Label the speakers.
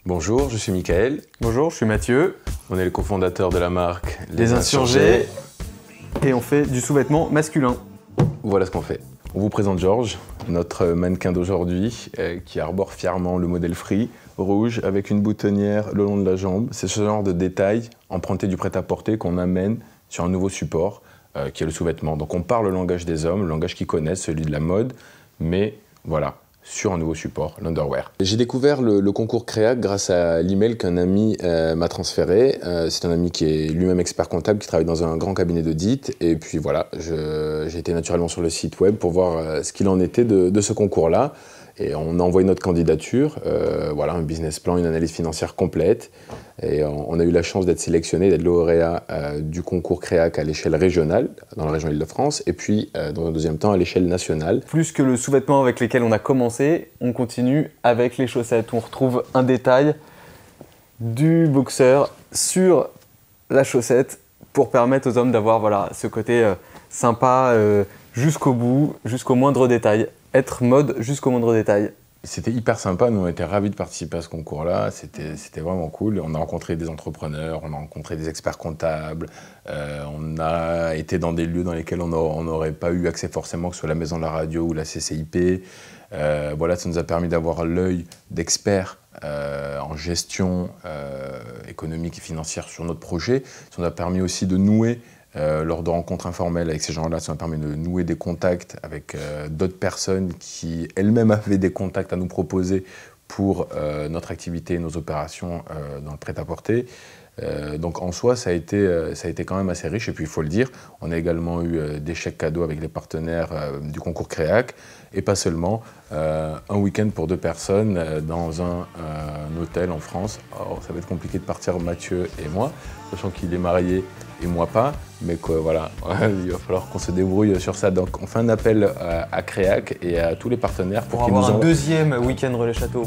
Speaker 1: Bonjour, je suis Mickaël.
Speaker 2: Bonjour, je suis Mathieu.
Speaker 1: On est le cofondateur de la marque
Speaker 2: Les Insurgés. Et on fait du sous-vêtement masculin.
Speaker 1: Voilà ce qu'on fait. On vous présente Georges, notre mannequin d'aujourd'hui, qui arbore fièrement le modèle Free, rouge, avec une boutonnière le long de la jambe. C'est ce genre de détail emprunté du prêt-à-porter qu'on amène sur un nouveau support, qui est le sous-vêtement. Donc on parle le langage des hommes, le langage qu'ils connaissent, celui de la mode, mais voilà, sur un nouveau support, l'underwear. J'ai découvert le concours Créac grâce à l'email qu'un ami m'a transféré. C'est un ami qui est lui-même expert comptable, qui travaille dans un grand cabinet d'audit. Et puis voilà, j'ai été naturellement sur le site web pour voir ce qu'il en était de ce concours-là. Et on a envoyé notre candidature, voilà, un business plan, une analyse financière complète. Et on a eu la chance d'être sélectionné, d'être lauréat du concours Créac à l'échelle régionale, dans la région Île-de-France, et puis dans un deuxième temps à l'échelle nationale.
Speaker 2: Plus que le sous-vêtement avec lesquels on a commencé, on continue avec les chaussettes. On retrouve un détail du boxeur sur la chaussette pour permettre aux hommes d'avoir voilà, ce côté sympa jusqu'au bout, jusqu'au moindre détail. Être mode jusqu'au moindre détail.
Speaker 1: C'était hyper sympa, nous on était ravis de participer à ce concours-là, c'était vraiment cool. On a rencontré des entrepreneurs, on a rencontré des experts comptables, on a été dans des lieux dans lesquels on n'aurait pas eu accès forcément, que ce soit la Maison de la Radio ou la CCIP. Voilà, ça nous a permis d'avoir l'œil d'experts en gestion économique et financière sur notre projet. Ça nous a permis aussi de nouer lors de rencontres informelles avec ces gens-là, ça m'a permis de nouer des contacts avec d'autres personnes qui elles-mêmes avaient des contacts à nous proposer pour notre activité et nos opérations dans le prêt-à-porter. Donc en soi, ça a été quand même assez riche. Et puis il faut le dire, on a également eu des chèques cadeaux avec les partenaires du concours Créac. Et pas seulement, un week-end pour 2 personnes dans un hôtel en France. Alors, ça va être compliqué de partir Mathieu et moi, sachant qu'il est marié et moi pas. Mais que, voilà, il va falloir qu'on se débrouille sur ça. Donc on fait un appel à Créac et à tous les partenaires
Speaker 2: pour avoir un deuxième week-end Relais Château.